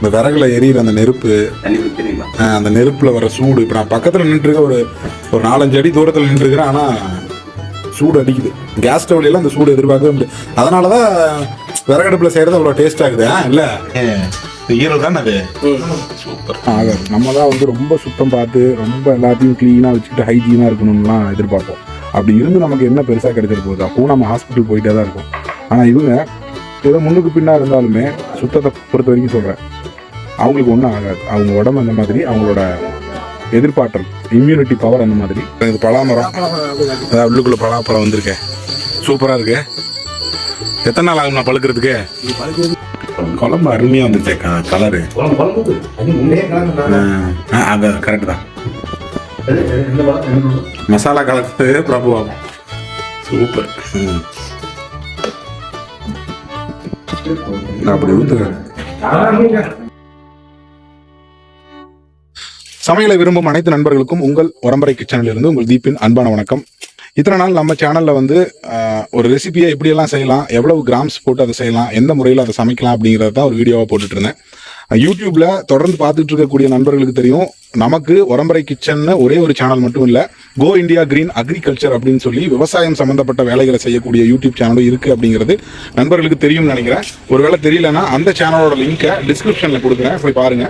இந்த விறகுல எரியிற அந்த நெருப்பு, அந்த நெருப்புல வர சூடு. இப்போ நான் பக்கத்தில் நின்றுருக்க ஒரு 4-5 அடி தூரத்தில் நின்றுருக்கிறேன். ஆனால் சூடு அடிக்குது. கேஸ் ஸ்டவ்லாம் இந்த சூடு எதிர்பார்க்கவே முடியாது. அதனால தான் விறகடுப்பில் செய்கிறது அவ்வளோ டேஸ்ட் ஆகுது. இல்லை ஈரல் தானே அது, சூப்பர் ஆகாது. நம்ம தான் வந்து ரொம்ப சுத்தம் பார்த்து ரொம்ப எல்லாத்தையும் க்ளீனாக வச்சுக்கிட்டு ஹைஜீனாக இருக்கணும்லாம் எதிர்பார்ப்போம். அப்படி இருந்து நமக்கு என்ன பெருசாக கிடைச்சிட்டு போகுது? அப்போ நம்ம ஹாஸ்பிட்டல் போயிட்டே தான் இருக்கும். ஆனால் இவங்க ஏதோ முன்னுக்கு பின்னா இருந்தாலுமே சுத்தத்தை பொறுத்த வரைக்கும் சொல்கிறேன், அவங்களுக்கு ஒன்றும் ஆகாது. அவங்க உடம்பு அந்த மாதிரி, அவங்களோட எதிர்பார்த்தல் இம்யூனிட்டி பவர் அந்த மாதிரி. இது பலாமரம், அதாவது உள்ளுக்குள்ளே பலாப்பழம் வந்திருக்கேன், சூப்பராக இருக்கு. எத்தனை நாள் ஆகும் நான் பழுக்கிறதுக்கு? குழம்பு அருமையாக வந்துருச்சேன். கலரு அது கரெக்டு தான். மசாலா கலந்து பிரபுவாகும். சூப்பர். அப்படி ஊத்துறேன். சமையலை விரும்பும் அனைத்து நண்பர்களுக்கும் உங்கள் உரம்பரை கிச்சனில் இருந்து உங்கள் தீபின் அன்பான வணக்கம். இத்தனை நாள் நம்ம சேனலில் வந்து ஒரு ரெசிபியை எப்படியெல்லாம் செய்யலாம், எவ்வளவு கிராம்ஸ் போட்டு அதை செய்யலாம், எந்த முறையில் அதை சமைக்கலாம் அப்படிங்கிறத தான் ஒரு வீடியோவாக போட்டுட்டு இருந்தேன். யூடியூப்ல தொடர்ந்து பார்த்துட்டு இருக்கக்கூடிய நண்பர்களுக்கு தெரியும், நமக்கு உரம்பரை கிச்சன் ஒரே ஒரு சேனல் மட்டும் இல்லை, கோ இந்தியா கிரீன் அக்ரிகல்ச்சர் அப்படின்னு சொல்லி விவசாயம் சம்பந்தப்பட்ட வேலைகளை செய்யக்கூடிய யூடியூப் சேனலும் இருக்கு அப்படிங்கிறது நண்பர்களுக்கு தெரியும்னு நினைக்கிறேன். ஒருவேளை தெரியலன்னா அந்த சேனலோட லிங்கை டிஸ்கிரிப்ஷன்ல கொடுக்குறேன், போய் பாருங்க.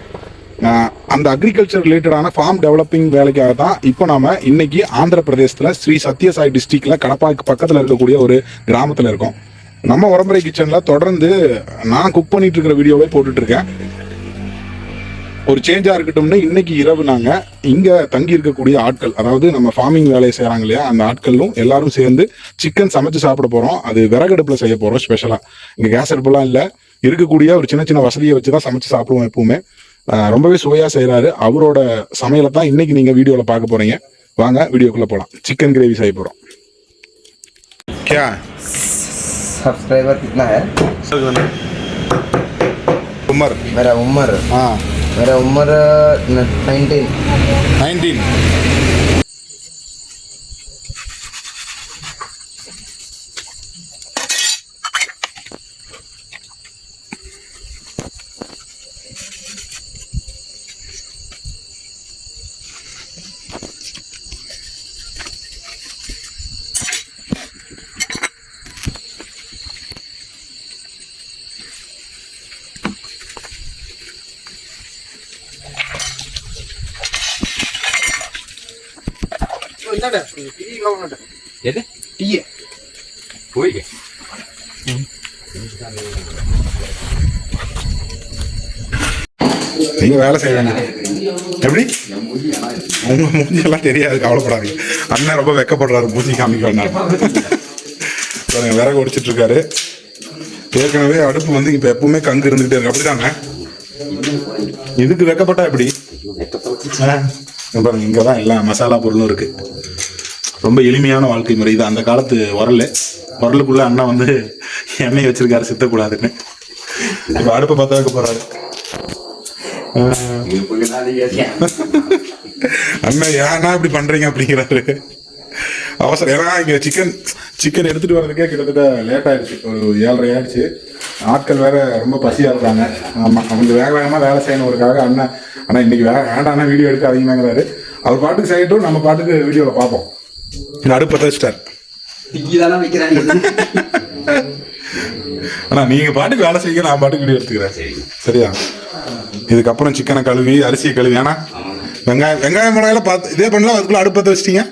அந்த அக்ரிகல்ச்சர் ரிலேட்டடான ஃபார்ம் டெவலப்பிங் வேலைக்காக தான் இப்போ நாம இன்னைக்கு ஆந்திர பிரதேசத்துல ஸ்ரீ சத்யசாய் டிஸ்ட்ரிக்ட்ல கடப்பாக்கு பக்கத்துல இருக்கக்கூடிய ஒரு கிராமத்துல இருக்கோம். நம்ம உரம்பரை கிச்சன்ல தொடர்ந்து நான் குக் பண்ணிட்டு இருக்கிற வீடியோவே போட்டுட்டு இருக்கேன். ஒரு சேஞ்சா இருக்கட்டும்னு இன்னைக்கு இரவு நாங்க இங்க தங்கி இருக்கக்கூடிய ஆட்கள், அதாவது நம்ம ஃபார்மிங் வேலையை செய்யறாங்க இல்லையா, அந்த ஆட்களும் எல்லாரும் சேர்ந்து சிக்கன் சமைச்சு சாப்பிட போறோம். அது விறகடுப்புல செய்ய போறோம் ஸ்பெஷலா. இங்க கேஸ் அடுப்புலாம் இல்ல, இருக்கக்கூடிய ஒரு சின்ன சின்ன வசதியை வச்சுதான் சமைச்சு சாப்பிடுவோம் எப்பவுமே. ரொம்பவே சுவையா செய்யறாரு. அவரோட சமையலை தான் இன்னைக்கு நீங்க வீடியோல பார்க்க போறீங்க. வாங்க வீடியோக்குள்ள போலாம். சிக்கன் கிரேவி செய்ய போறோம். क्या सब्सक्राइबर कितना है? उम्र मेरा उम्र, हाँ मेरा उम्र 19। நீங்க வேலை செய்வாங்க எப்படி? உங்க மூஞ்சியெல்லாம் தெரியாது, கவலைப்படாதீங்க. அண்ணன் ரொம்ப வெக்கப்படுறாரு, மூஞ்சி காமிக்க வேண்டாம். விறகு ஒடிச்சிட்டு இருக்காரு. ஏற்கனவே அடுப்பு வந்து இப்ப எப்பவுமே கங்கு இருந்துகிட்டே இருக்கு, அப்படிதாங்க. இதுக்கு வெக்கப்பட்டா எப்படி? பாருங்க, இங்கதான் எல்லா மசாலா பொருளும் இருக்கு. ரொம்ப எளிமையான வாழ்க்கை முறை இது. அந்த காலத்து உரலுக்குள்ள அண்ணன் வந்து எண்ணெய் வச்சிருக்காரு சித்தக்கூடாதுன்னு. இப்ப அடுப்பை பத்த வைக்க போறாரு அண்ணன். ஏன்னா இப்படி பண்றீங்க அப்படிங்கிறாரு. அவசரம். ஏன்னா இங்க சிக்கன் எடுத்துட்டு வர்றதுக்கே கிட்டத்தட்ட லேட் ஆயிடுச்சு, ஒரு 7:30 ஆயிடுச்சு. ஆட்கள் வேற ரொம்ப பசியா இருக்காங்க. ஆமா, அவங்க வேகமா வேலை செய்யணுங்கிறதுக்காக அண்ணா இன்னைக்கு வேண்டாம் வீடியோ எடுக்காதீங்கிறாரு. அவர் பாட்டுக்கு செய்யட்டும், நம்ம பாட்டுக்கு வீடியோல பார்ப்போம். அடுப்பு பத்த வச்சிட்டார். ஆனா நீங்க பாட்டுக்கு வேலை செய்ய, நான் பாட்டுக்கு வீடியோ எடுத்துக்கிறேன், சரியா? இதுக்கப்புறம் சிக்கனை கழுவி அரிசியை கழுவி, ஏன்னா வெங்காயம் மிளகாயெல்லாம் பார்த்து இதே பண்ணலாம். அதுக்குள்ள அடுப்பு பத்த வச்சிட்டீங்க.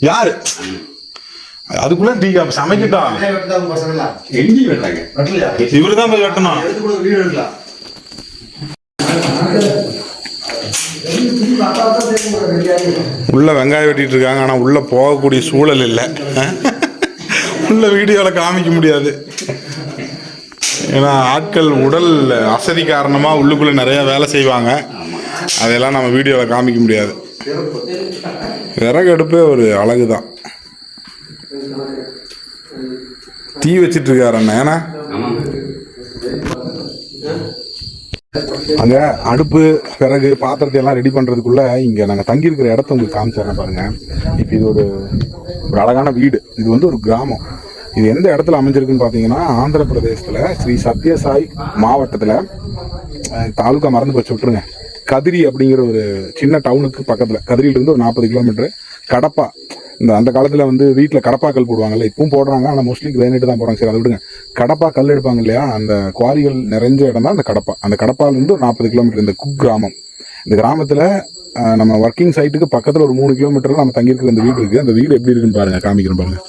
யாரு அதுக்குள்ள டீ சமைக்கிட்டா? இவருதான் போய் வெட்டணும். உள்ள வெங்காயம் வெட்டிட்டு இருக்காங்க, ஆனா உள்ள போகக்கூடிய சூழல் இல்லை. உள்ள வீடியோல காமிக்க முடியாது, ஏன்னா ஆட்கள் உடல் அசதி காரணமா உள்ளுக்குள்ள நிறைய வேலை செய்வாங்க. அதெல்லாம் நம்ம வீடியோல காமிக்க முடியாது. விறகு அடுப்பே ஒரு அழகுதான். தீ வச்சிட்டு இருக்காரு அண்ணா. ஏன்னா அங்க அடுப்பு, விறகு, பாத்திரத்தை எல்லாம் ரெடி பண்றதுக்குள்ள இங்க நாங்க தங்கி இருக்கிற இடத்த உங்களுக்கு காமிச்சிடறேன் பாருங்க. இப்ப இது ஒரு அழகான வீடு. இது வந்து ஒரு கிராமம். இது எந்த இடத்துல அமைஞ்சிருக்குன்னு பார்த்தீங்கன்னா ஆந்திர பிரதேசத்தில் ஸ்ரீ சத்யசாய் மாவட்டத்தில் தாலுக்கா மறந்து போச்சு விட்டுருங்க. கதிரி அப்படிங்கிற ஒரு சின்ன டவுனுக்கு பக்கத்தில், கதிரியிலிருந்து ஒரு 40 கிலோமீட்டர். கடப்பா, அந்த காலத்தில் வந்து வீட்டில் கடப்பா கல் போடுவாங்கல்ல, இப்பவும் போடுறாங்க, ஆனால் மோஸ்ட்லி கிரானைட் தான் போடுறாங்க. சரி, அதை விடுங்க. கடப்பா கல் எடுப்பாங்க இல்லையா, அந்த குவாரிகள் நிறைஞ்ச இடம் தான் அந்த கடப்பா. அந்த கடப்பாலேருந்து ஒரு 40 கிலோமீட்டர் இந்த குக் கிராமம். இந்த கிராமத்தில் நம்ம ஒர்க்கிங் சைட்டுக்கு பக்கத்தில் ஒரு 3 கிலோமீட்டர் நம்ம தங்கியிருக்கிற இந்த வீடு இருக்குது. அந்த வீடு எப்படி இருக்குன்னு பாருங்கள், காமிக்கிறேன் பாருங்கள்.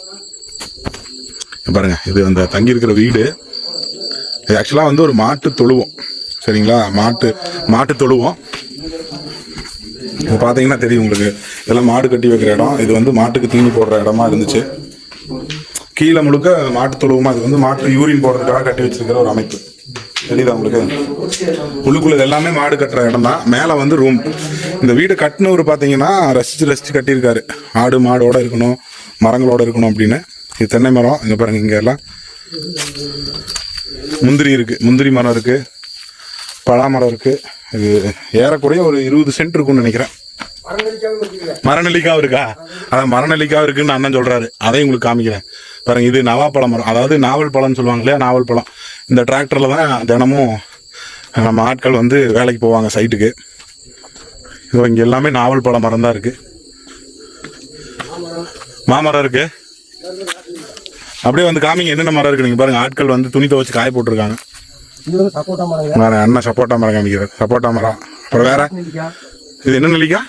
பாருங்க, இது அந்த தங்கியிருக்கிற வீடு. இது ஆக்சுவலாக வந்து ஒரு மாட்டு தொழுவம், சரிங்களா? மாட்டு தொழுவம். இது பார்த்தீங்கன்னா தெரியும் உங்களுக்கு, இதெல்லாம் மாடு கட்டி வைக்கிற இடம். இது வந்து மாட்டுக்கு தீனி போடுற இடமா இருந்துச்சு. கீழே முழுக்க மாட்டு தொழுவமா, இது வந்து மாட்டு யூரின் போடுறதுக்காக கட்டி வச்சிருக்கிற ஒரு அமைப்பு. தெரியுதா உங்களுக்கு? உள்ளுக்குள்ள எல்லாமே மாடு கட்டுற இடம் தான். மேலே வந்து ரூம். இந்த வீடு கட்டினவர் பார்த்தீங்கன்னா ரசிச்சு கட்டியிருக்காரு. ஆடு மாடோட இருக்கணும், மரங்களோட இருக்கணும் அப்படின்னு. இது தென்னை மரம். இங்கே பாருங்க, இங்கே எல்லாம் முந்திரி இருக்குது, முந்திரி மரம் இருக்குது, பலாமரம் இருக்குது. இது ஏறக்குறைய ஒரு 20 சென்ட் இருக்கும்னு நினைக்கிறேன். மரநெல்லிக்காவும் இருக்கா? அதான் மரநெல்லிக்காவும் இருக்குன்னு அண்ணன் சொல்கிறாரு. அதையும் உங்களுக்கு காமிக்கிறேன் பாருங்க. இது நவாப்பழ மரம், அதாவது நாவல் பழம்னு சொல்லுவாங்க இல்லையா, நாவல் பழம். இந்த டிராக்டரில் தான் தினமும் நம்ம ஆட்கள் வந்து வேலைக்கு போவாங்க சைட்டுக்கு. இது இங்கே எல்லாமே நாவல் பழ மரம் தான் இருக்குது. மாமரம் இருக்குது. அப்படியே வந்து காமிங்க என்னென்ன மரம் இருக்கு. நீங்க பாருங்க, ஆட்கள் வந்து துணி துவைச்சு காய போட்டுருக்காங்க. அண்ணன் சப்போட்டா மரம் காமிக்கிறார். சப்போட்டா மரம். அப்புறம் வேற இது என்ன நெல்லிக்காய்?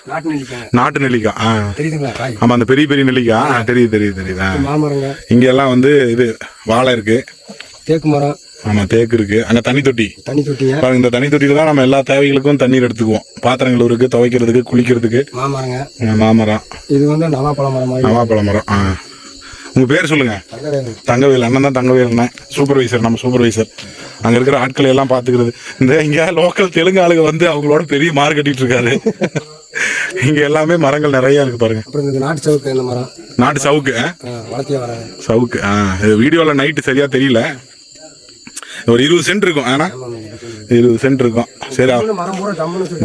நாட்டு நெல்லிக்காய். ஆமா, அந்த பெரிய பெரிய நெல்லிக்காய். தெரியுது. இங்க எல்லாம் வந்து இது வாழை இருக்கு, தேக்கு மரம். ஆமா, தேக்கு இருக்கு. அங்க தண்ணி தொட்டி பாருங்க. இந்த தண்ணி தொட்டியில தான் நம்ம எல்லா தேவைகளுக்கும் தண்ணீர் எடுத்துக்குவோம். பாத்திரங்கள் இருக்கு, துவைக்கிறதுக்கு, குளிக்கிறதுக்கு. மாமரம். இது வந்து நவாப்பழ மரம். உங்க பேர் சொல்லுங்க? தங்கவேல். அண்ணன் தான் தங்கவேல் அண்ணன், சூப்பர்வைசர், நம்ம சூப்பர்வைசர். அங்க இருக்கிற ஆட்களை எல்லாம் பாத்துக்கிறது. இந்த இங்க லோக்கல் தெலுங்கு ஆளுங்க வந்து அவங்களோட பெரிய மார் கட்டிட்டு இருக்காரு. இங்க எல்லாமே மரங்கள் நிறைய இருக்கு பாருங்க. நாட்டு சவுக்கு. இந்த மரம் நாட்டு சவுக்கு. சவுக்கு. வீடியோல நைட்டு சரியா தெரியல. ஒரு 20 சென்ட் இருக்கும். ஆனா 20 சென்ட் இருக்கும். சரி,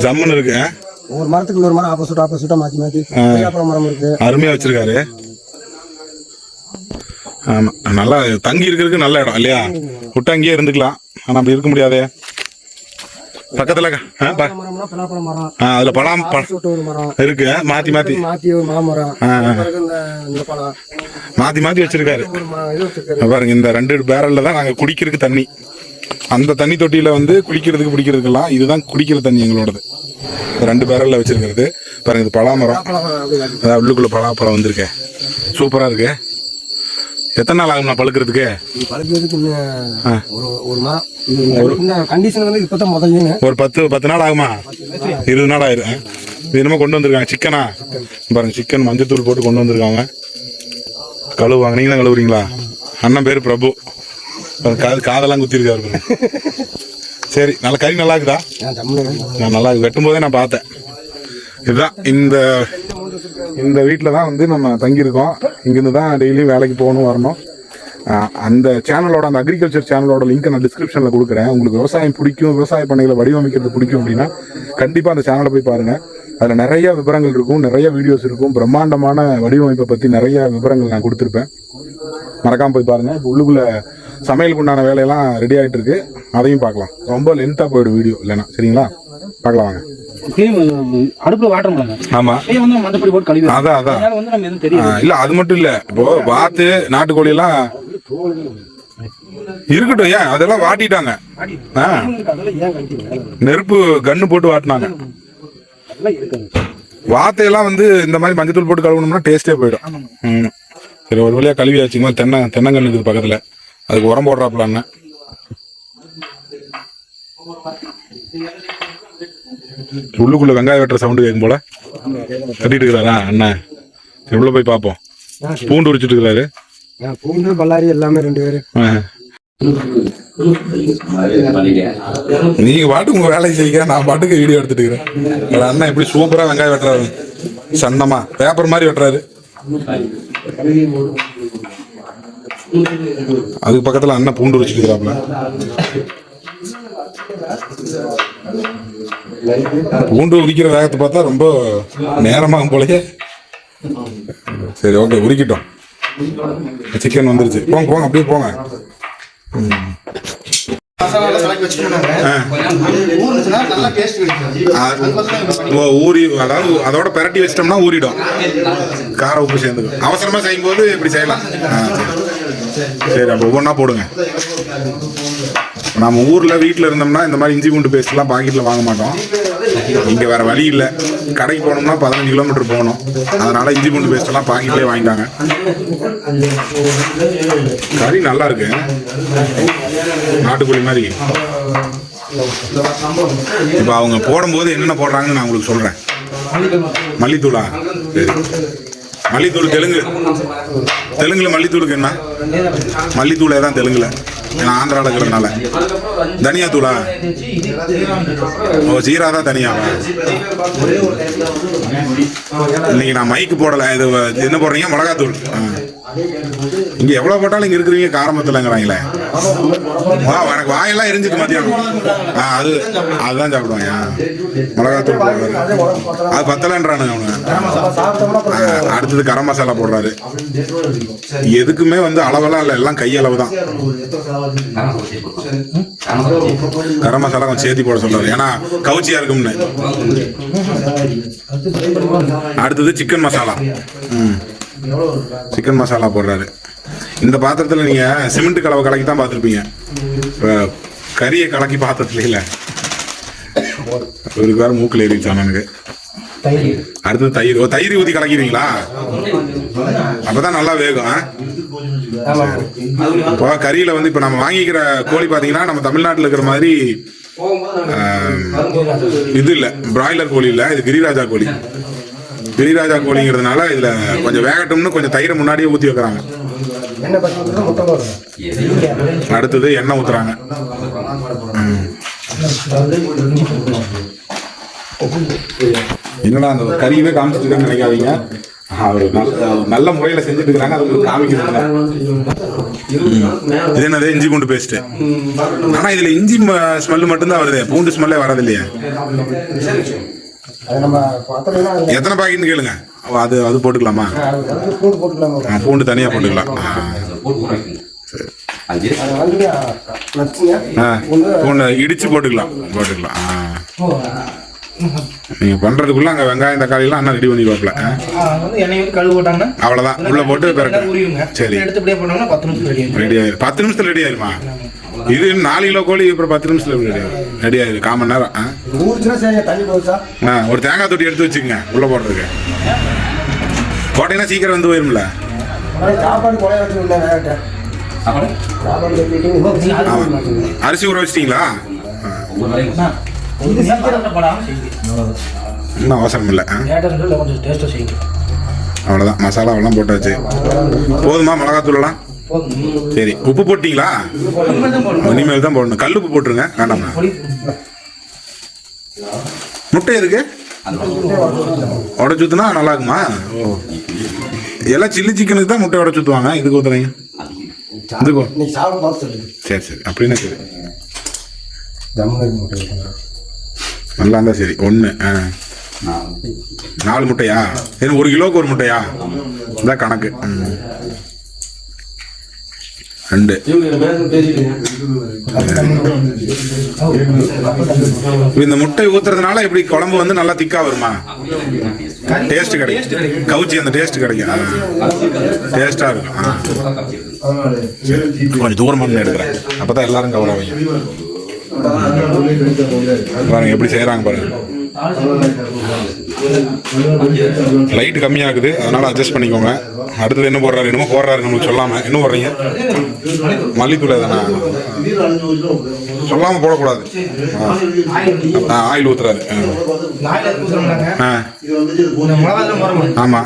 ஜம்முன்னு இருக்கு. ஒரு மரத்துக்கு இன்னொரு மரம் ஆப்போசிட்டா மாத்தி மரம் இருக்கு. அருமையா வச்சிருக்காரு. ஆமா, நல்லா தங்கி இருக்கிறதுக்கு நல்ல இடம் இல்லையா? விட்டு அங்கேயே இருந்துக்கலாம். ஆனா அப்படி இருக்க முடியாதே. பக்கத்துல அதுல பழம் இருக்கு. மாத்தி வச்சிருக்காரு பாருங்க. இந்த 2 பேரல்ல தான் நாங்க குடிக்கிறதுக்கு தண்ணி. அந்த தண்ணி தொட்டியில வந்து குளிக்கிறதுக்கு பிடிக்கிறதுக்கெல்லாம் இதுதான் குடிக்கிற தண்ணி எங்களோடது. 2 பேரல்ல வச்சிருக்கிறது பாருங்க. இது பலாமரம். அதாவது உள்ளுக்குள்ள பலாப்பழம் வந்திருக்கேன். சூப்பரா இருக்கு. எத்தனை நாள் ஆகும் நான் பழுக்கிறதுக்கு? ஒரு 10 நாள் ஆகுமா? 20 நாள் ஆயிரும். இது என்னமோ கொண்டு வந்திருக்காங்க, சிக்கனா பாருங்க. சிக்கன் மஞ்சத்தூள் போட்டு கொண்டு வந்திருக்காங்க. கழுவுவாங்க. நீங்க தான் கழுவுறீங்களா? அண்ணன் பேரு பிரபு. காதெல்லாம் குத்திருக்காரு. சரி, நல்ல கறி நல்லா இருக்குதா? நல்லா இருக்கு. வெட்டும் போதே நான் பார்த்தேன். இதுதான் இந்த வீட்டில் தான் வந்து நம்ம தங்கியிருக்கோம். இங்கேருந்து தான் டெய்லியும் வேலைக்கு போகணும், வரணும். அந்த சேனலோட, அந்த அக்ரிகல்ச்சர் சேனலோட லிங்க்கை நான் டிஸ்கிரிப்ஷனில் கொடுக்குறேன். உங்களுக்கு விவசாயம் பிடிக்கும், விவசாய பண்ணைகளை வடிவமைக்கிறது பிடிக்கும் அப்படின்னா கண்டிப்பாக அந்த சேனலை போய் பாருங்கள். அதில் நிறைய விவரங்கள் இருக்கும், நிறைய வீடியோஸ் இருக்கும். பிரம்மாண்டமான வடிவமைப்பை பற்றி நிறைய விவரங்கள் நான் கொடுத்துருப்பேன். மறக்காமல் போய் பாருங்கள். இப்போ உள்ளுக்குள்ளே சமையலுக்கு உண்டான வேலையெல்லாம் ரெடி ஆகிட்டு இருக்கு. அதையும் பார்க்கலாம். ரொம்ப லென்த்தாக போயிடும் வீடியோ இல்லைன்னா. சரிங்களா? பார்க்கலாம் வாங்க. அடுப்புல வாட்டர். ஆமா, அதான் இல்ல, அது மட்டும் இல்ல. இப்போ வாத்து, நாட்டுக்கோழி எல்லாம் இருக்கட்டும். ஏன் அதெல்லாம் வாட்டிட்டாங்க. நெருப்பு கன்னு போட்டு வாட்டினாங்க. வாத்தையெல்லாம் வந்து இந்த மாதிரி மஞ்சத்தூள் போட்டு கழுவணும்னா டேஸ்டே போயிடும். சரி, ஒரு வழியா கழுவி ஆச்சுமா. தென்னங்கன்னு இருக்குது பக்கத்துல, அதுக்கு உரம் போடுறாப்புல அண்ணன். உள்ளுக்குள்ள வெங்காய வெட்டுற சவுண்டு கேட்கும் போல. கட்டிட்டு இருக்கிறாரா அண்ணன்? உள்ள போய் பார்ப்போம். பூண்டு உரிச்சிட்டு இருக்கிறாரு. பூண்டு பல்லாரி எல்லாமே 2 பேரு. நீங்க பாட்டுக்கு உங்க வேலையை செய்ய, நான் பாட்டுக்கு வீடியோ எடுத்துட்டு இருக்கிறேன். அண்ணன் எப்படி சூப்பரா வெங்காயம் வெட்டுறாரு. சன்னமா பேப்பர் மாதிரி வெட்டுறாரு. அதுக்கு பக்கத்துல அண்ணன் பூண்டு உரிச்சிட்டு இருக்கிறாப்ல. பூண்டு உரிக்கிற வேகத்தை பார்த்தா ரொம்ப நேரமாகும் போலயே. சரி, ஓகே, உரிக்கிட்டோம். சிக்கன் வந்துருச்சு. போங்க போங்க அப்படியே போங்க. ஊறி அதாவது அதோட பிரட்டி வச்சிட்டோம்னா ஊறிடும், கார உப்பு சேர்ந்துக்கும். அவசரமா செய்யும் போது இப்படி செய்யலாம். சரி, அப்போ ஒவ்வொன்றா போடுங்க. நம்ம ஊர்ல வீட்டில் இருந்தோம்னா இந்த மாதிரி இஞ்சி பூண்டு பேஸ்ட்லாம் பாக்கெட்டில் வாங்க மாட்டோம். இங்கே வேற வழி இல்லை, கடைக்கு போனோம்னா 15 கிலோமீட்டர் போகணும். அதனால இஞ்சி பூண்டு பேஸ்ட்லாம் பாக்கெட்லேயே வாங்கிட்டாங்க. கறி நல்லா இருக்கு, நாட்டுக்கோழி மாதிரி. இப்போ அவங்க போடும்போது என்னென்ன போடுறாங்கன்னு நான் உங்களுக்கு சொல்றேன். மல்லித்தூளா? சரி, மல்லித்தூள் தெலுங்குல மல்லித்தூளுக்கு என்ன? மல்லித்தூளே தான் தெலுங்குல, ஏன்னா ஆந்திராவில் இருக்கிறதுனால. தனியா தூளா? ஓ, ஜீரா தான் தனியாவா? இன்னைக்கு நான் மைக்கு போடலை. இது என்ன போடுறீங்க? மிளகாத்தூள். இங்க எவ்வளவு போட்டாலும் இங்க இருக்கிறீங்க காரமத்துலங்கிறாங்களே. வா, எனக்கு வாயெல்லாம் எரிஞ்சுட்டு மத்தியானம். அதுதான் சாப்பிடுவாங்க. மிளகாத்தூள் போடுறாரு, அது பத்தலன்றானுங்க அவங்க. அடுத்தது கரம் மசாலா போடுறாரு. எதுக்குமே வந்து அளவெல்லாம் இல்லை, எல்லாம் கையளவு தான். கரம் மசாலா கொஞ்சம் சேர்த்தி போட சொல்றாரு, ஏன்னா கவுச்சியா இருக்கும்னு. அடுத்தது சிக்கன் மசாலா. சிக்கன் மசாலா போடுறாரு. இந்த பாத்திரத்தில் நீங்க சிமெண்ட் கலவை கலக்கி தான் பார்த்துருப்பீங்க, கறியை கலக்கி பாத்திரத்துல இல்ல. ஒரு வேற மூக்கில் ஏறிச்சான் எனக்கு. அடுத்தது தயிர். தயிர் ஊற்றி கலக்கிறீங்களா? அப்பதான் நல்லா வேகும். இப்போ கறியில வந்து இப்போ நம்ம வாங்கிக்கிற கோழி பார்த்தீங்கன்னா நம்ம தமிழ்நாட்டில் இருக்கிற மாதிரி இது இல்லை, பிராய்லர் கோழி இல்லை, இது கிரிராஜா கோழி. கிரிராஜா கோழிங்கிறதுனால இதுல கொஞ்சம் வேகட்டும்னு கொஞ்சம் தயிரை முன்னாடியே ஊற்றி வைக்கிறாங்க. அடுத்தது எண்ணெய் ஊத்துறாங்க. என்னடா அந்த கறியவே காமிச்சிட்டு இருக்கான்னு நினைக்காதீங்க, அவர் நல்ல முறையில செஞ்சுட்டு இருக்காங்க, அது உங்களுக்கு காமிக்கிறாங்க. இது என்னது? இஞ்சி பூண்டு பேஸ்ட். ஆனா இதுல இஞ்சி ஸ்மெல் மட்டும்தான் வருது, பூண்டு ஸ்மெல்லே வராது இல்லையா? எத்தனை பாக்கெட்னு கேளுங்க, அது போட்டுக்கலாமா? பூண்டு தனியா போட்டுக்கலாம். பூண்டு இடிச்சு போட்டுக்கலாம். நீங்க பண்றதுக்குள்ள அங்க வெங்காயம் தக்காளி எல்லாம் அண்ணா ரெடி பண்ணிடுவாப்ல. அவ்வளவுதான், உள்ள போட்டு பிறகு. சரி, ரெடி ஆயிரும். 10 நிமிஷத்துல ரெடி ஆயிருமா? இது 4 கிலோ கோழி அப்புறம் 10 நிமிஷத்துல ரெடி ஆயிரு. 1/4 மணி நேரம். ஒரு தேங்காய் தொட்டி எடுத்து வச்சுக்கங்க உள்ள போடுறதுக்கு. போட்டீங்கன்னா சீக்கிரம் வந்து போயிரும்ல. அரிசி ஊற வச்சிட்டீங்களா? இன்னும் அவசரம் இல்லை. அவ்வளோதான், மசாலாவெல்லாம் போட்டாச்சு. போதுமா மிளகாத்தூள்லாம்? சரி, உப்பு போட்டீங்களா? இனிமேல் தான் போடணும். கல் உப்பு போட்டுருங்க, வேண்டாமா? முட்டை எதுக்கு உடச்சு ஊத்துனா நல்லா இருக்குமா? ஓ, எல்லாம் சில்லி சிக்கனுக்கு தான் முட்டை உடச்சு ஊற்றுவாங்க, இதுக்கு ஊத்துறீங்க? இதுக்கு சரி சரி, அப்படின்னா சரி, நல்லா இருந்தா சரி. 1 4 முட்டையா? சரி, 1 கிலோவுக்கு 1 முட்டையா? இதான் கணக்கு. 2. இந்த முட்டை ஊத்துறதுனால எப்படி குழம்பு வந்து நல்லா திக்கா வருமா? டேஸ்ட் கிடைக்கும், கவுச்சி அந்த டேஸ்ட் கிடைக்கும், டேஸ்டா இருக்கும். கொஞ்சம் தூரமாக எடுக்கிறேன், அப்பதான் எல்லாரும் கவர் ஆவீங்க. பாருங்க எப்படி செய்யறாங்க பாருங்க. லைட் கம்மியா இருக்குது, அதனால அட்ஜஸ்ட் பண்ணிக்கோங்க. அடுத்தது என்ன போடுறாரு? என்னமோ போடுறாரு, நம்மளுக்கு சொல்லாம. என்ன போடுறீங்க? மல்லித்தூள் தானே, சொல்லாம போடக்கூடாது. ஆயில் ஊத்துறாரு. ஆமா,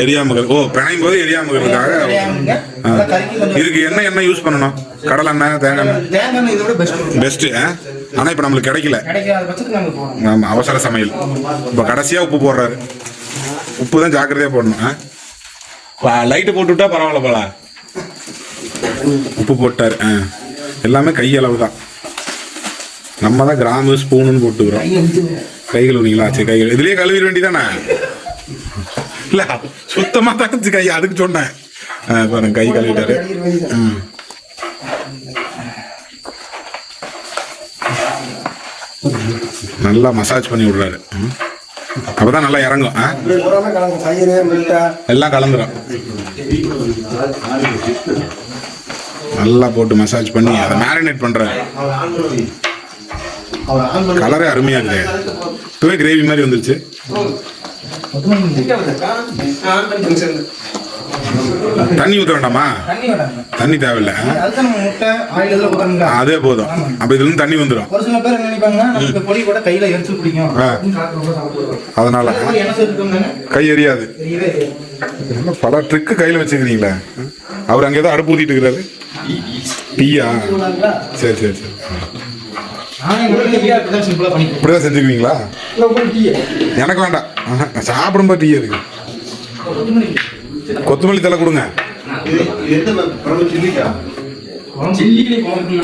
எரியாம. ஓ, பிணையும் போது எரியாம இருக்கிறதுக்காக. இதுக்கு என்ன யூஸ் பண்ணணும்? கடலை எண்ணெய், தேங்காய் எண்ணெய் பெஸ்ட். ஆனா இப்ப நம்மளுக்கு கிடைக்கல. ஆமா, அவசர சமையல். இப்ப கடைசியா உப்பு போடுறாரு. உப்பு தான் ஜாக்கிரதையா போடணும். லைட்டு போட்டு விட்டா பரவாயில்ல போல. உப்பு போட்டாரு. எல்லாமே கையளவு தான். நம்ம தான் கிராமு ஸ்பூனுன்னு போட்டுக்கிறோம். கை கழுவுறீங்களா? சரி, கை இதுலயே கழுவிட வேண்டியதானே. இல்ல சுத்தமா தான் கை அதுக்கு சொன்னேன். பாருங்க கை கழுவிட்டாரு. நல்லா மசாஜ் பண்ணி விடுறாரு. அப்பதான் நல்லா இறங்கும். பூராமே கலந்து தயிர் முட்டை எல்லாம் கலந்துரும். நல்லா போட்டு மசாஜ் பண்ணி அதை மேரினேட் பண்றாரு. கலரே அருமையா இருக்கு. இப்பவே கிரேவி மாதிரி வந்துருச்சு. தண்ணி ஊத்த வேண்டாமா? தண்ணி தேவையில்ல, அதே போதும். அப்ப இதுல இருந்து தண்ணி வந்துடும். ஒரு சில பேர் என்ன நினைப்பாங்கன்னா நமக்கு பொடி கூட கையில எரிச்சு பிடிக்கும், அதனால கை எரியாது. பல ட்ரிக்கு கையில வச்சுக்கிறீங்களா? அவர் அங்க ஏதோ அடுப்பு ஊத்திட்டு இருக்கிறாரு. டீயா? சரி சரி சரி. இப்படிதான் செஞ்சுக்குவீங்களா? எனக்கு வேண்டாம், சாப்பிடும்போது டீ இருக்கு. கொத்தமல்லி தலை கொடுங்க.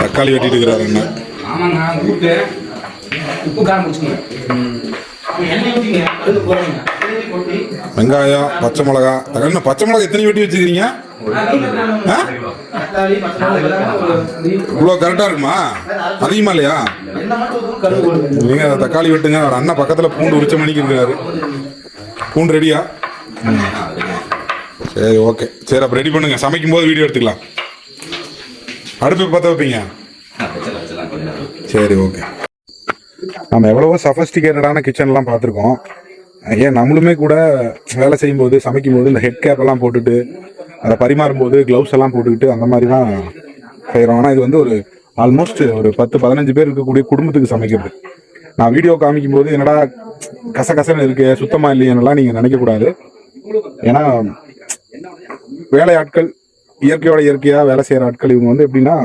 தக்காளி வெட்டிட்டு இருக்கிறாரு என்ன. வெங்காயம், பச்சை மிளகா. என்ன பச்சை மிளகா எத்தனை வெட்டி வச்சுக்கிறீங்க? இவ்வளோ கரெக்டா இருக்குமா? அதிகமா இல்லையா? நீங்க தக்காளி வெட்டுங்க. அவர் அண்ணன் பக்கத்துல பூண்டு உரிச்ச மணிக்கு இருக்கிறாரு. பூண்டு ரெடியா? சரி ஓகே. சரி அப்போ ரெடி பண்ணுங்க. சமைக்கும் போது வீடியோ எடுத்துக்கலாம். அடுப்பு பற்ற வைப்பீங்க? சரி ஓகே. நம்ம எவ்வளவோ சஃபஸ்டிகேட்டடான கிச்சன்லாம் பார்த்துருக்கோம். ஏன் நம்மளுமே கூட வேலை செய்யும்போது சமைக்கும்போது இந்த ஹெட் கேப் எல்லாம் போட்டுட்டு அதை பரிமாறும்போது க்ளவுஸ் எல்லாம் போட்டுக்கிட்டு அந்த மாதிரி தான் செய்கிறோம். ஆனால் இது வந்து ஒரு ஆல்மோஸ்ட் ஒரு 10-15 பேர் இருக்கக்கூடிய குடும்பத்துக்கு சமைக்கிறது. நான் வீடியோ காமிக்கும் போது என்னடா கசகசன்னு இருக்கு, சுத்தமா இல்லையெல்லாம் நீங்க நினைக்கக்கூடாது. ஏன்னா வேலையாட்கள், இயற்கையோட இயற்கையா வேலை செய்யற ஆட்கள், இவங்க வந்து எப்படின்னா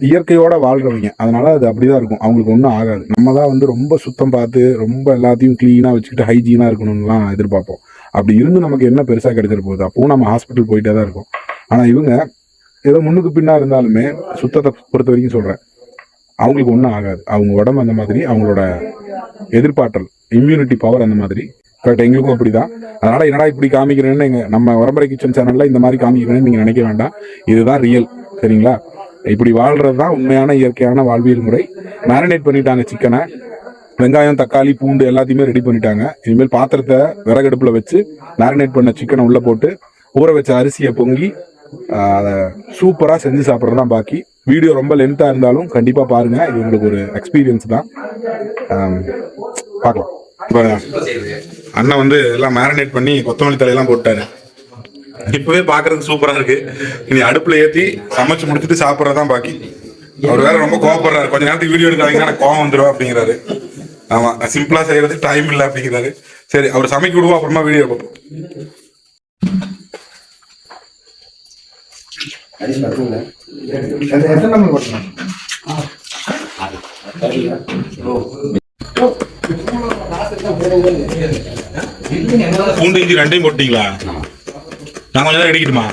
இயற்கையோட வாழ்றவங்க. அதனால அது அப்படிதான் இருக்கும். அவங்களுக்கு ஒன்றும் ஆகாது. நம்ம தான் வந்து ரொம்ப சுத்தம் பார்த்து ரொம்ப எல்லாத்தையும் கிளீனா வச்சுக்கிட்டு ஹைஜீனா இருக்கணும்லாம் எதிர்பார்ப்போம். அப்படி இருந்து நமக்கு என்ன பெருசா கிடைச்சிட போகுது? அப்பவும் நம்ம ஹாஸ்பிட்டல் போயிட்டே தான் இருக்கும். ஆனா இவங்க ஏதோ முன்னுக்கு பின்னா இருந்தாலுமே சுத்தத்தை பொறுத்த வரைக்கும் சொல்றேன், அவங்களுக்கு ஒன்றும் ஆகாது. அவங்க உடம்பு அந்த மாதிரி, அவங்களோட எதிர்பார்த்தல், இம்யூனிட்டி பவர் அந்த மாதிரி. கரெக்ட், எங்களுக்கும் அப்படிதான். அதனால என்னடா இப்படி காமிக்கிறேன்னு நம்ம வரம்பரை கிச்சன் சேனல்ல இந்த மாதிரி காமிக்கிறேன்னு நீங்க நினைக்க வேண்டாம். இதுதான் ரியல். சரிங்களா? இப்படி வாழ்றது தான் உண்மையான இயற்கையான வாழ்வியல் முறை. மேரினேட் பண்ணிட்டாங்க சிக்கனை. வெங்காயம், தக்காளி, பூண்டு எல்லாத்தையுமே ரெடி பண்ணிட்டாங்க. இனிமேல் பாத்திரத்தை விறகடுப்புல வச்சு மேரினேட் பண்ண சிக்கனை உள்ள போட்டு ஊற வச்ச அரிசியை பொங்கி அதை சூப்பரா செஞ்சு சாப்பிட்றது தான் பாக்கி. வீடியோ ரொம்ப லென்த்தா இருந்தாலும் கண்டிப்பா பாருங்க. இது உங்களுக்கு ஒரு எக்ஸ்பீரியன்ஸ் தான். பார்க்கலாம். இப்போ அண்ணன் வந்து எல்லாம் மேரினேட் பண்ணி கொத்தமல்லி தலையெல்லாம் போட்டாரு. இப்பவே பாக்குறதுக்கு சூப்பரா இருக்கு. இனி அடுப்புல ஏத்தி சமைச்சு முடிச்சுட்டு சாப்பிட்றதான் பாக்கி. அவர் வேற ரொம்ப கோவப்படுறாரு. கொஞ்ச நேரத்துக்கு வீடியோ எடுக்காதீங்கன்னா எனக்கு கோவம் வந்துடும் அப்படிங்கிறாரு. ஆமா, சிம்பிளா செய்யறது டைம் இல்லை அப்படிங்கிறாரு. சரி, அவர் சமைக்க விடுவோம், அப்புறமா வீடியோ பார்ப்போம். பூண்டு இஞ்சி ரெண்டையும் போட்டீங்களா? நான் கொஞ்சம் நேரம் அடிக்கட்டுமா?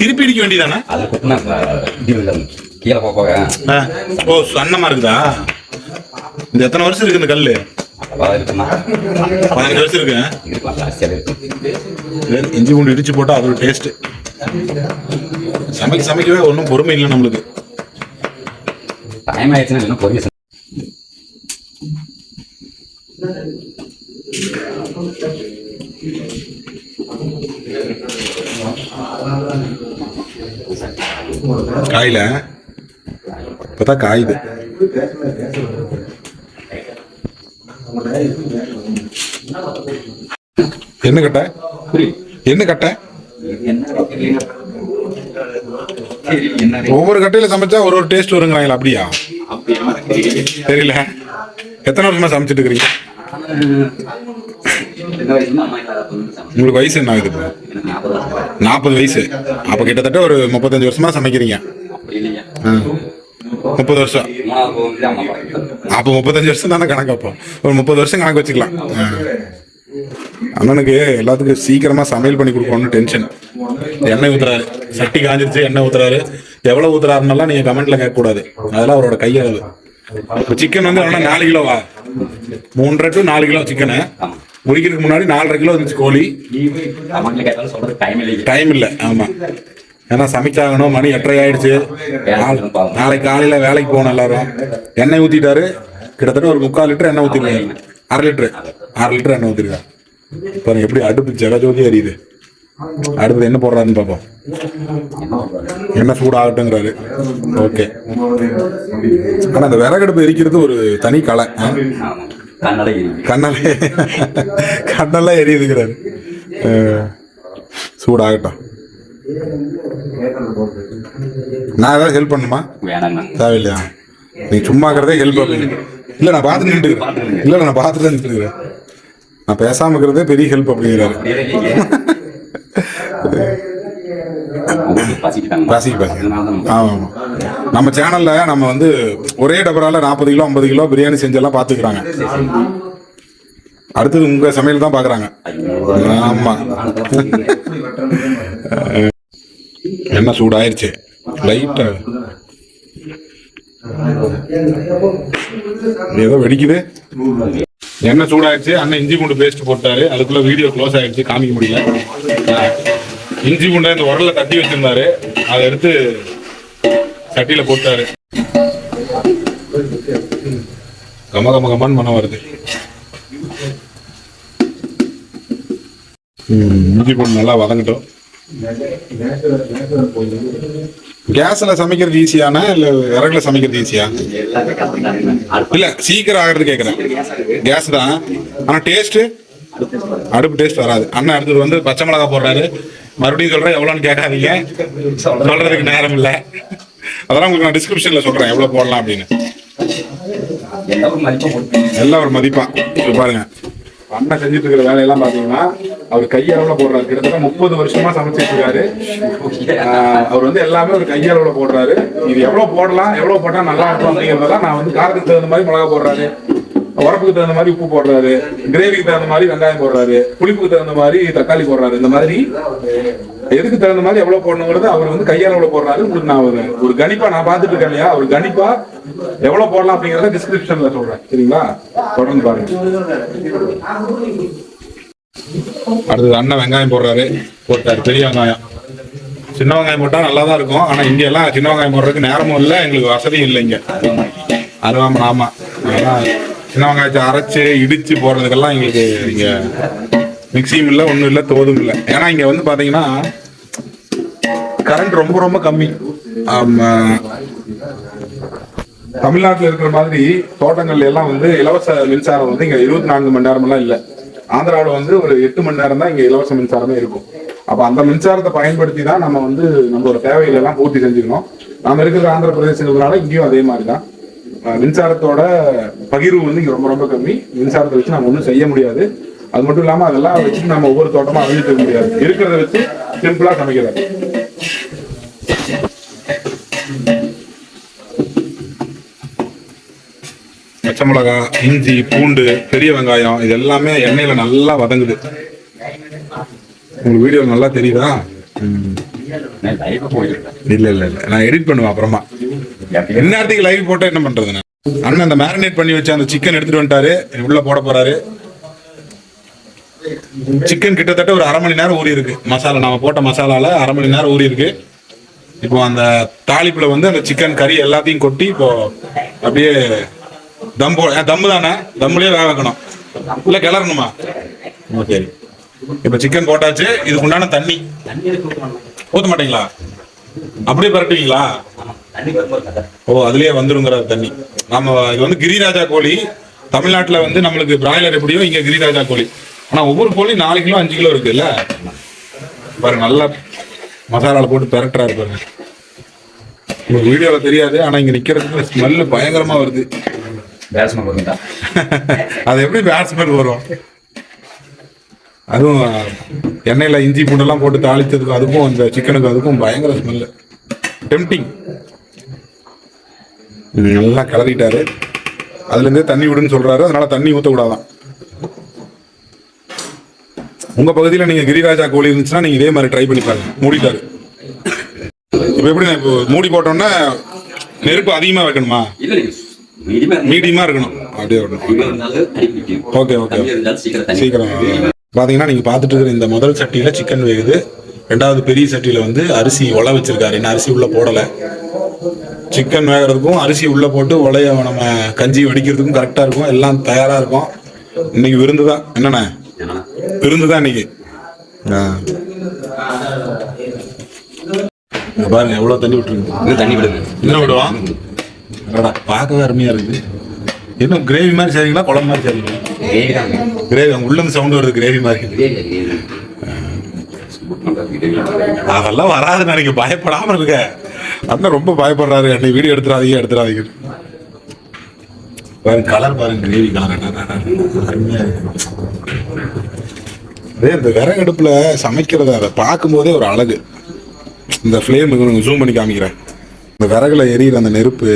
திருப்பி அடிக்க வேண்டியதானே? ஓ, சன்னமா இருக்குதா? இந்த எத்தனை வருஷம் இருக்கு இந்த கல்லு? 15 வருஷம் இருக்கு. இஞ்சி பூண்டு இடிச்சு போட்டா அதோட டேஸ்ட். சமைக்கவே ஒன்றும் பொறுமை இல்லை நம்மளுக்கு. டைம் ஆயிடுச்சுன்னா பொறுமை. காயில இப்பதான் காயுது. என்ன கட்ட? என்ன கட்ட? ஒவ்வொரு கட்டையில சமைச்சா ஒரு ஒரு டேஸ்ட் வருங்கிறாங்களா? அப்படியா? தெரியல. எத்தனை வருஷமா சமைச்சிட்டு இருக்கிறீங்க? உங்களுக்கு வயசு என்ன ஆகுது? 40 வயசு. அப்ப கிட்டத்தட்ட ஒரு 35 வருஷமா சமைக்கிறீங்க. 30 வருஷம். அப்ப 35 வருஷம் தானே கணக்கு. அப்போ ஒரு 30 வருஷம் கணக்கு வச்சுக்கலாம். அண்ணனுக்கு எல்லாத்துக்கும் சீக்கிரமா சமையல் பண்ணி கொடுக்கணும்னு டென்ஷன். எண்ணெய் ஊத்துறாரு, சட்டி காஞ்சிருச்சு, எண்ணெய் ஊத்துறாரு. எவ்வளவு ஊத்துறாருன்னெல்லாம் நீங்க கமெண்ட்ல கேட்க கூடாது. அதெல்லாம் அவரோட கையளவு. சிக்கன் வந்து 4 கிலோவா? 3.5 to 4 கிலோ சிக்கனு. முடிக்கிறதுக்கு முன்னாடி 4.5 கிலோ இருந்துச்சு கோழி. அவங்களை கேட்டாலும் சொல்றது டைம் இல்லை. ஆமா, ஏன்னா சமைச்சாகணும். மணி 8:30 ஆயிடுச்சு. நாளைக்கு காலையில வேலைக்கு போகணும் எல்லாரும். எண்ணெய் ஊத்திட்டாரு. கிட்டத்தட்ட ஒரு 3/4 லிட்டர் எண்ணெய் ஊத்திருக்காரு. 1/2 லிட்டர் எண்ணெய் ஊத்திருக்காரு. பாருங்க எப்படி அடுப்பு ஜெகஜோதி எரியுது. அடுப்பு என்ன போடுறாருன்னு பார்ப்போம். என்ன சூடாகட்டுங்கிறாரு. ஓகே. ஆனா அந்த விறகடுப்பு எரிக்கிறது ஒரு தனி கலை. கண்ணெல்லாம் எரியுதுங்கிறாரு. சூடாகட்டும். நான் ஏதாவது ஹெல்ப் பண்ணுமா? தேவையில்லையா? நீ சும்மாக்கிறதே ஹெல்ப் அப்படின்னு. இல்ல நான் பார்த்துட்டு நின்றுக்கிறேன். இல்ல நான் பார்த்துட்டு நின்றுக்கிறேன். நான் பேசாம இருக்கிறதே பெரிய ஹெல்ப் அப்படிங்கிறாரு. ஆமா, நம்ம சேனல்ல நம்ம வந்து ஒரே டபரால 40 கிலோ 50 கிலோ பிரியாணி செஞ்செல்லாம் பாத்துக்கிறாங்க. அடுத்தது உங்க சமையல் தான் பாக்குறாங்க. ஆமா. என்ன சூடாயிருச்சு லைட்டா. ஏதோ வெடிக்குது. என்ன சூடாயிருச்சு. அண்ணன் இஞ்சி பூண்டு பேஸ்ட் போட்டாரு. அதுக்குள்ள வீடியோ க்ளோஸ் ஆயிடுச்சு, காமிக்க முடியல. இஞ்சி பூண்டை இந்த உரல்ல தட்டி வச்சிருந்தாரு. அதை எடுத்து சட்டியில போட்டாரு. கம கம கமான்னு மனம் வருது. இஞ்சி பூண்டு நல்லா வதங்கட்டும். கேஸ்ல சமைக்கிறது ஈஸியான இல்ல விறகுல சமைக்கிறது ஈஸியா? இல்ல சீக்கிரம் ஆகிறது கேக்குறேன். கேஸ் தான். ஆனா டேஸ்ட் அடுப்பு டேஸ்ட் வராது. அண்ணன் அடுத்தது வந்து பச்சை மிளகா போடுறாரு. மறுபடியும் சொல்றேன், எவ்வளோன்னு கேட்காதீங்க, சொல்றதுக்கு நேரம் இல்லை. அதெல்லாம் உங்களுக்கு நான் டிஸ்கிரிப்ஷன்ல சொல்றேன் எவ்வளவு போடலாம் அப்படின்னு. எல்லாம் ஒரு மதிப்பா. பாருங்க, அண்ணன் செஞ்சுட்டு இருக்கிற வேலையெல்லாம் பாத்தீங்கன்னா அவர் கையளவுல போடுறாரு. கிட்டத்தட்ட 30 வருஷமா சமைச்சிட்டு இருக்காரு. அவர் வந்து எல்லாமே ஒரு கையளவுல போடுறாரு. இது எவ்வளவு போடலாம், எவ்வளவு போட்டா நல்லா இருக்கும் அப்படிங்கிறதெல்லாம் நான் வந்து காரத்துக்கு தகுந்த மாதிரி மிளகா போடுறாரு, உரப்புக்கு தகுந்த மாதிரி உப்பு போடுறாரு, கிரேவிக்கு தகுந்த மாதிரி வெங்காயம் போடுறாரு, புளிப்புக்கு தகுந்த மாதிரி தக்காளி போடுறாரு. இந்த மாதிரி எதுக்கு தகுந்த மாதிரி எவ்வளவு போடணுங்கிறது அவர் வந்து கையளவுல போடுறாரு. உங்களுக்கு நான் ஒரு கணிப்பா நான் பாத்துட்டு இருக்கேன் இல்லையா, ஒரு கணிப்பா எவ்வளவு போடலாம் அப்படிங்கறத டிஸ்கிரிப்ஷன்ல சொல்றேன். சரிங்களா? தொடர்ந்து பாருங்க. அடுத்தது அண்ணன் வெங்காயம் போடுறாரு. போட்டாரு பெரிய வெங்காயம். சின்ன வெங்காயம் போட்டா நல்லா தான் இருக்கும். ஆனா இங்க எல்லாம் சின்ன வெங்காயம் போடுறதுக்கு நேரமும் இல்லை, எங்களுக்கு வசதியும் இல்லை. இங்க அருவாம. ஆமா, சின்ன வெங்காயத்தை அரைச்சு இடிச்சு போடுறதுக்கெல்லாம் எங்களுக்கு இங்க மிக்சியும் இல்லை, ஒன்றும் இல்லை, தோதும் இல்லை. ஏன்னா இங்க வந்து பாத்தீங்கன்னா கரண்ட் ரொம்ப ரொம்ப கம்மி. தமிழ்நாட்டில் இருக்கிற மாதிரி தோட்டங்கள்ல எல்லாம் வந்து இலவச மின்சாரம் வந்து இங்க 24 மணி நேரம் எல்லாம் இல்லை. ஆந்திராவில் வந்து ஒரு 8 மணி நேரம் தான் இங்க இலவச மின்சாரமே இருக்கும். அப்ப அந்த மின்சாரத்தை பயன்படுத்தி தான் நம்ம வந்து நம்மளோட தேவைகளை எல்லாம் பூர்த்தி செஞ்சுக்கணும். நாம இருக்கிற ஆந்திர பிரதேசங்கிறதுனால இங்கேயும் அதே மாதிரி தான். மின்சாரத்தோட பகிர்வு வந்து இங்க ரொம்ப ரொம்ப கம்மி. மின்சாரத்தை வச்சு நம்ம ஒன்றும் செய்ய முடியாது. அது மட்டும் இல்லாம அதெல்லாம் வச்சுட்டு நம்ம ஒவ்வொரு தோட்டமா அழிஞ்சிட்டு முடியாது. இருக்கிறத வச்சு சிம்பிளா சமைக்கிறது. பச்சை மிளகா, இஞ்சி, பூண்டு, பெரிய வெங்காயம் இது எல்லாமே எண்ணெயில நல்லா வதங்குது. உங்களுக்கு வீடியோ நல்லா தெரியுதா? இல்ல இல்ல இல்ல, நான் எடிட் பண்ணுவேன் அப்புறமா. என்ன லைவ் போட்டா என்ன பண்றது? அண்ணன் அந்த மேரினேட் பண்ணி வச்ச அந்த சிக்கன் எடுத்துட்டு வந்துட்டாரு. உள்ள போட போறாரு. சிக்கன் கிட்டத்தட்ட ஒரு 1/2 மணி நேரம் ஊறி இருக்கு. மசாலா நாம போட்ட மசாலால 1/2 மணி நேரம் ஊறி இருக்கு. இப்போ அந்த தாளிப்புல வந்து அந்த சிக்கன் கறி எல்லாத்தையும் கொட்டி இப்போ அப்படியே தம்மு தானே, தம்முலயே வேக வைக்கணும். இல்ல கிளறணுமா? சரி, இப்ப சிக்கன் போட்டாச்சு. இதுக்கு உண்டான தண்ணி ஊத்த மாட்டீங்களா? அப்படியே பரட்டுவீங்களா? ஓ, அதுலயே வந்துருங்கிற தண்ணி. நம்ம இது வந்து கிரிராஜா கோழி. தமிழ்நாட்டுல வந்து நம்மளுக்கு பிராய்லர் எப்படியோ, இங்க கிரிராஜா கோழி. ஆனா ஒவ்வொரு கோழி 4 கிலோ 5 கிலோ இருக்குல்ல. பாருங்க, நல்லா மசாலால போட்டு பெரட்டுறாரு பாருங்க. உங்களுக்கு வீடியோல தெரியாது, ஆனா இங்க நிக்கிறதுக்கு ஸ்மெல் பயங்கரமா வருது. அது எப்படி பேட் ஸ்மெல் வரும்? அதுவும் எண்ணெயில இஞ்சி பூண்டெல்லாம் போட்டு தாளிச்சதுக்கும் அதுக்கும் அந்த சிக்கனுக்கும் அதுக்கும் பயங்கர ஸ்மெல். டெம்டிங். நல்லா கிளறிட்டாரு. அதுல இருந்தே தண்ணி விடுன்னு சொல்றாரு. அதனால தண்ணி ஊற்றக்கூடாதான். உங்க பகுதியில் நீங்க கிரிராஜா கோழி இருந்துச்சுன்னா நீங்க இதே மாதிரி ட்ரை பண்ணி பாருங்க. மூடிட்டாரு. இப்ப எப்படி மூடி போட்டோம்னா நெருப்பு அதிகமா வைக்கணுமா? மீடியமா இருக்கணும் அப்படியே ஓகே ஓகே சீக்கிரம் பாத்தீங்கன்னா நீங்க பாத்துட்டு இருக்கிற இந்த முதல் சட்டியில சிக்கன் வேகுது. ரெண்டாவது பெரிய சட்டியில வந்து அரிசி உல வச்சிருக்காரு. இன்னும் அரிசி உள்ள போடல. சிக்கன் வேகிறதுக்கும் அரிசி உள்ள போட்டு உலைய நம்ம கஞ்சி வடிக்கிறதுக்கும் கரெக்டா இருக்கும். எல்லாம் தயாரா இருக்கும். இன்னைக்கு விருந்து தான். என்னண்ணே விருந்து தான் இன்னைக்கு. பாருங்க எவ்வளவு தண்ணி விட்டுருக்கு. தண்ணி விடுங்க. என்ன விடுவான் பார்க்கவே அருமையா இருக்குது. இன்னும் கிரேவி மாதிரி செய்றீங்களா குழம்பு மாதிரி செய்றீங்களா? கிரேவி உள்ள இருந்து சவுண்ட் வருது. கிரேவி மாதிரி அதெல்லாம் வராது. நினைக்க பயப்படாம இருக்க. அண்ணன் ரொம்ப பயப்படுறாரு. அன்னைக்கு வீடியோ எடுத்துறாதீங்க. பாருங்க கலர் பாருங்க. கிரேவி கலர் அருமையா இருக்கு. அதே இந்த விறகு அடுப்புல சமைக்கிறத அதை பார்க்கும் போதே ஒரு அழகு. இந்த ஃப்ளேம் ஜூம் பண்ணி காமிக்கிறேன். இந்த விறகுல எரியிற அந்த நெருப்பு,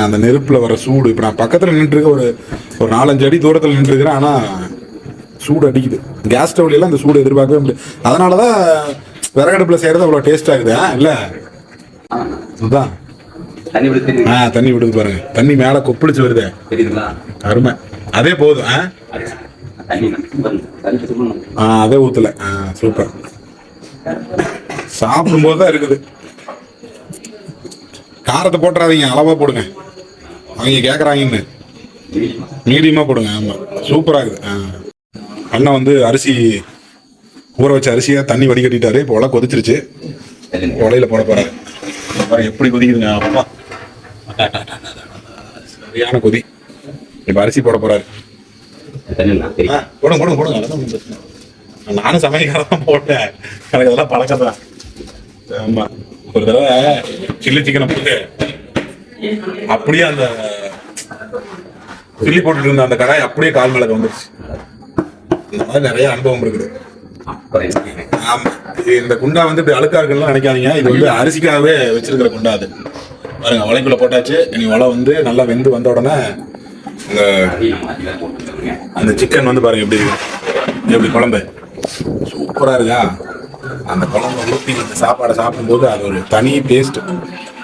அந்த நெருப்புல வர சூடு. இப்ப நான் பக்கத்துல நின்று இருக்க ஒரு 4-5 அடி தூரத்துல நின்று இருக்கிறேன். ஆனா சூடு அடிக்குது. கேஸ் ஸ்டவ்ல எல்லாம் அந்த சூடு எதிர்பார்க்கவே முடியாது. அதனாலதான் விறகடுப்புல செய்யறது அவ்வளவு டேஸ்ட் ஆகுது. இல்ல அதுதான் தண்ணி விடுது பாருங்க. தண்ணி மேல கொப்பளிச்சு வருது. அருமை. அதே போதும். அதே ஊத்துல. சூப்பர். சாப்பிடும் போதுதான் இருக்குது. காரத்தை போட்டுறாதீங்க. அளவா போடுங்க. அவங்க கேக்குறாங்கன்னு மீடியமா போடுங்க. ஆமா சூப்பரா இருக்குது. அண்ணன் வந்து அரிசி ஊற வச்ச அரிசியை தண்ணி வடிகட்டிட்டாரு. இப்போ உலை கொதிச்சிருச்சு. உலையில போட போறாரு. எப்படி கொதிக்குதுங்க. அப்பா சரியான கொதி. இப்ப அரிசி போட போறாரு. போடுங்க. நானும் சமையல்காரதான் போட்டேன். எனக்கு அதெல்லாம் பழக்கம் தான். ஆமா ஒரு தடவை சில்லி சிக்கனை போட்டு அப்படியே அந்த சில்லி போட்டுட்டு இருந்த அந்த கடாய் அப்படியே கால் மேல வந்துருச்சு. இந்த மாதிரி நிறைய அனுபவம் இருக்குது. ஆமா இந்த குண்டா வந்து இப்படி அழுக்கா இருக்குன்னு நினைக்காதீங்க. இது வந்து அரிசிக்காகவே வச்சிருக்கிற குண்டா. அது பாருங்க உலைக்குள்ள போட்டாச்சு. இனி உலை வந்து நல்லா வெந்து வந்த உடனே அந்த சிக்கன் வந்து பாருங்க எப்படி குழம்பு சூப்பரா இருக்கா. அந்த குழம்பு ஊற்றி இந்த சாப்பாடை சாப்பிடும்போது அது ஒரு தனி டேஸ்ட்.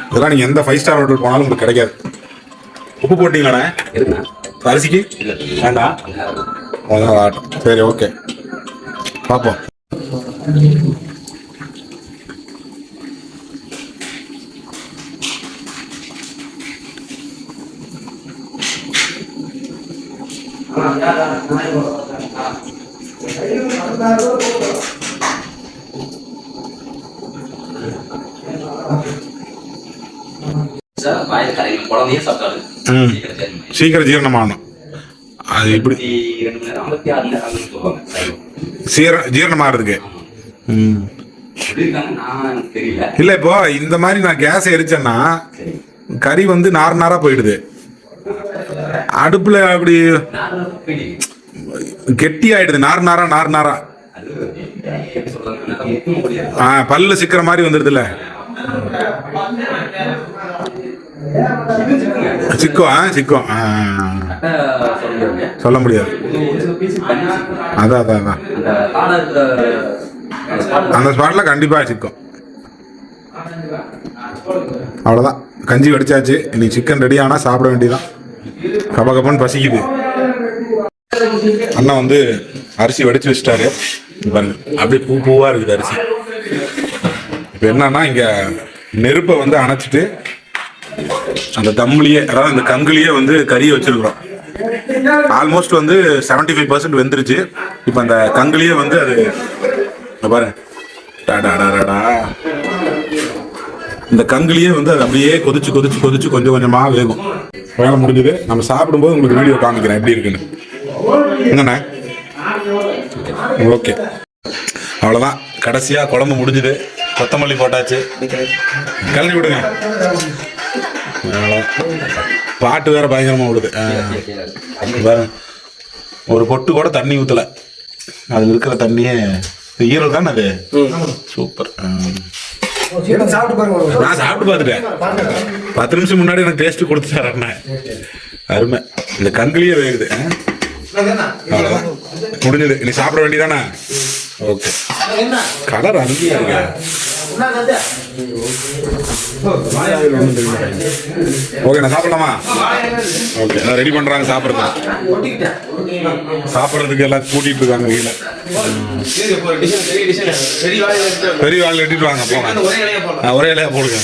இதெல்லாம் நீங்க எந்த 5 ஸ்டார் ஹோட்டல் போனாலும் உங்களுக்கு கிடைக்காது. உப்பு போட்டீங்களாண்ணே அரிசிக்கு? வேண்டாம். சரி ஓகே பார்ப்போம். சீக்கிரம் ஜீரணமாகணும். அது இப்படி ஜீரணமாகிறதுக்கு இல்ல. இப்போ இந்த மாதிரி நான் கேஸ் எரிச்சேன்னா கறி வந்து நாரா போயிடுது. அடுப்புல அப்படி கெட்டி ஆயிடுது. நாரா பல்ல சிக்கிற மாதிரி வந்துடுதுல்ல. சிக்கும் சொல்ல முடியாது. அதான் அந்த ஸ்பாட்ல கண்டிப்பா சிக்கும். அவ்வளவுதான். கஞ்சி வடிச்சாச்சு. இனி சிக்கன் ரெடி ஆனா சாப்பிட வேண்டியதான். கபகபன்னு பசிக்குது. அண்ணா வந்து அரிசி வடிச்சு வச்சுட்டாரு. பாருங்க அப்படியே பூவா இருக்குது அரிசி. இப்ப என்னன்னா இங்க நெருப்பை வந்து அணைச்சிட்டு அந்த தம்முலியே, அதாவது அந்த கங்குலியே வந்து கறியை வச்சிருக்கிறோம். ஆல்மோஸ்ட் வந்து 75% வெந்துருச்சு. இப்ப அந்த கங்குலியே வந்து அது பாருங்க இந்த கங்குலியே வந்து அது அப்படியே கொதிச்சு கொஞ்சம் கொஞ்சமா வேகும். வேலை முடிஞ்சது. நம்ம சாப்பிடும்போது உங்களுக்கு வீடியோ காமிக்கிறேன் எப்படி இருக்குன்னு. என்னண்ணே ஓகே அவ்வளோதான். கடைசியா குழம்பு முடிஞ்சுது. கொத்தமல்லி போட்டாச்சு. கிளறி விடுங்க. பாட்டு வேற பயங்கரமா விடுது. ஒரு பொட்டு கூட தண்ணி ஊத்தல. அதுல இருக்கிற தண்ணியே ஈரல் தானே அது. சூப்பர். நான் சாப்பிட்டு பார்த்துட்டேன். 10 நிமிஷம் முன்னாடி எனக்கு டேஸ்ட் கொடுத்துட்டாரு அண்ணன். அருமை. இந்த கங்குலியே வேகுது. அவ்வளவுதான் முடிஞ்சது. நீ சாப்பிட வேண்டியதானே. ஓகே. கலர் அருமையா இருக்கு. ஓகே நான் சாப்பிடலாமா? ஓகே ரெடி பண்றாங்க சாப்பிட்றதுக்கு. சாப்பிட்றதுக்கு எல்லாம் கூட்டிட்டு இருக்காங்க கீழே. பெரிய வாழை எடுத்துட்டு வாங்க போங்க. ஒரே இலையா போடுங்க,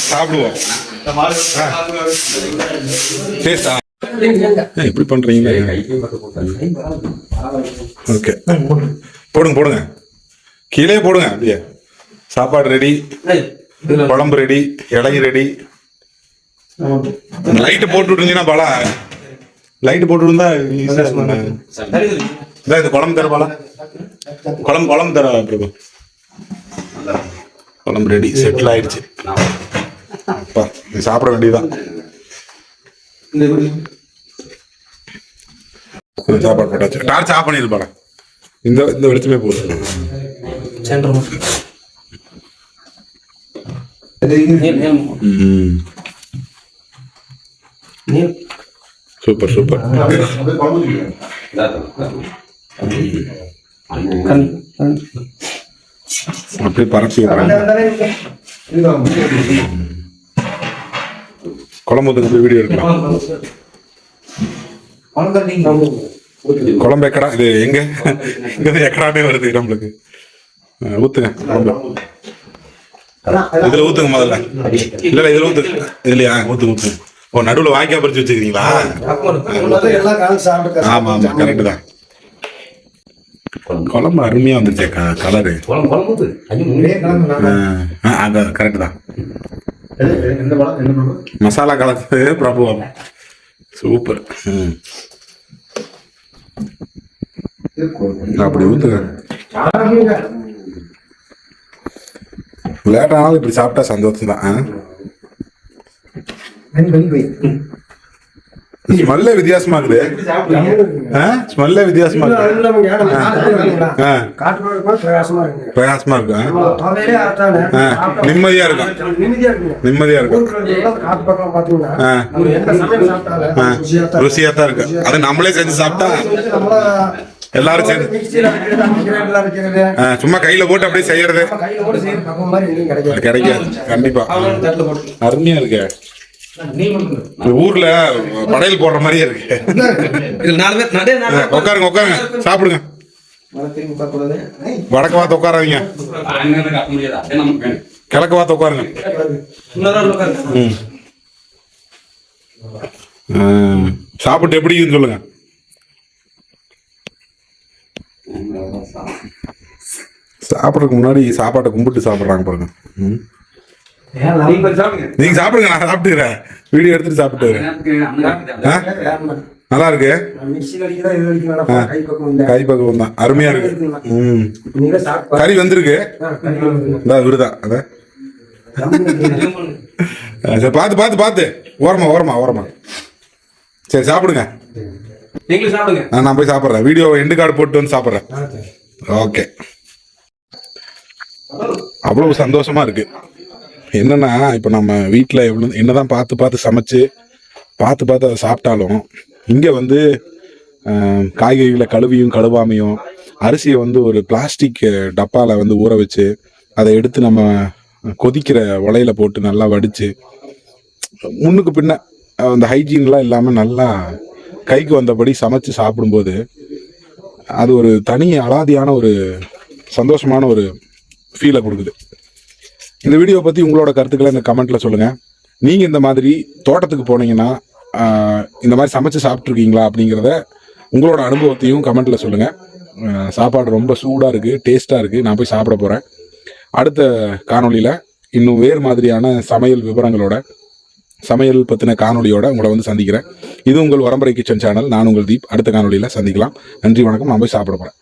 சாப்பிடுவோம். டேஸ்டா எப்படி பண்றீங்க? ஓகே போடுங்க போடுங்க, கீழே போடுங்க. அப்படியே சாப்பாடு ரெடி, குழம்பு ரெடி, இலையும் ரெடி. லைட்டு போட்டு விட்டுருந்தீங்கன்னா பாலா, லைட்டு போட்டு இருந்தா இது குழம்பு தர பாலா, குழம்பு தர பிரபு. குழம்பு ரெடி, செட்டில் ஆயிடுச்சு. அப்பா சாப்பிட வேண்டியதுதான். சாப்பாடு போட்டாச்சு. டார்ச் ஆஃப் பண்ணிடு பாலா. இந்த வெளிச்சமே போதும். Super super. அப்படியே பரப்பி குழம்பு வீடியோ எடுக்கலாம். குழம்பு எக்கடா இது? எங்க எக்கடானே வருது நம்மளுக்கு. ஊத்துங்க குழம்பு. இதுல ஊத்துங்க முதல்ல. இல்ல இதுல ஊத்து. இதுலயா? ஊத்துங்க. ஓ நடுவுல வாய்க்கா பறிச்சு வச்சுக்கிறீங்களா? ஆமா ஆமா கரெக்ட் தான். குழம்பு அருமையா வந்துருச்சு. கலரு கரெக்ட் தான். மசாலா கலந்து பிரபு சூப்பர். அப்படி ஊத்துங்க. லேட்டானாலும் இப்படி சாப்பிட்டா சந்தோஷம் தான். ஸ்மெல்லே வித்தியாசமா இருக்குது. ஸ்மெல்லே வித்தியாசமா இருக்கு. பிரகாசமா இருக்கு. நிம்மதியா இருக்கும். நிம்மதியா இருக்கும். ருசியா தான் இருக்கு. அது நம்மளே செஞ்சு சாப்பிட்டா எல்லாரும் சேர்ந்து சும்மா கையில போட்டு அப்படியே செய்யறது கிடைக்காது. கண்டிப்பா அருமையா இருக்கு. ஊர்ல படையல் போடுற மாதிரியே இருக்கு. உட்காருங்க உட்காருங்க சாப்பிடுங்க. வடக்க பார்த்து உட்காராதீங்க, கிழக்கு பார்த்து உட்காருங்க. சாப்பிட்டு எப்படி சொல்லுங்க. சாப்பிட்றதுக்கு முன்னாடி சாப்பாட்டை கும்பிட்டு சாப்பிட்றாங்க பாருங்க. நீங்க சாப்பிடுங்க, நான் சாப்பிட்டுக்கிறேன். வீடியோ எடுத்துட்டு சாப்பிட்டு நல்லா இருக்கு. கை பக்குவம் தான் அருமையா இருக்கு. கறி வந்திருக்கு. விருதா அத பார்த்து பார்த்து பார்த்து ஓரமா ஓரமா ஓரமா. சரி சாப்பிடுங்க. நான் போய் சாப்பிட்றேன். வீடியோ எண்டு கார்டு போட்டு வந்து சாப்பிட்றேன். ஓகே. அவ்வளவு சந்தோஷமா இருக்கு. என்னன்னா இப்போ நம்ம வீட்டில் என்னதான் பார்த்து பார்த்து சமைச்சு பார்த்து பார்த்து அதை சாப்பிட்டாலும் இங்கே வந்து காய்கறிகளை கழுவியும் கழுவாமையும் அரிசியை வந்து ஒரு பிளாஸ்டிக் டப்பாவில் வந்து ஊற வச்சு அதை எடுத்து நம்ம கொதிக்கிற உலையில போட்டு நல்லா வடித்து முன்னுக்கு பின்ன அந்த ஹைஜீன்லாம் இல்லாமல் நல்லா கைக்கு வந்தபடி சமைச்சு சாப்பிடும்போது அது ஒரு தனி அலாதியான ஒரு சந்தோஷமான ஒரு ஃபீலை கொடுக்குது. இந்த வீடியோ பற்றி உங்களோட கருத்துக்களை இந்த கமெண்ட்டில் சொல்லுங்கள். நீங்கள் இந்த மாதிரி தோட்டத்துக்கு போனீங்கன்னா இந்த மாதிரி சமைச்சு சாப்பிட்ருக்கீங்களா அப்படிங்கிறத உங்களோட அனுபவத்தையும் கமெண்ட்டில் சொல்லுங்கள். சாப்பாடு ரொம்ப சூடாக இருக்குது, டேஸ்ட்டாக இருக்குது. நான் போய் சாப்பிட போகிறேன். அடுத்த காணொலியில் இன்னும் வேறு மாதிரியான சமையல் விவரங்களோட சமையல் பற்றின காணொலியோட உங்களை வந்து சந்திக்கிறேன். இது உங்கள் வரம்பரை கிச்சன் சேனல். நான் உங்கள் தீப். அடுத்த காணொலியில் சந்திக்கலாம். நன்றி, வணக்கம். நான் போய் சாப்பிட போகிறேன்.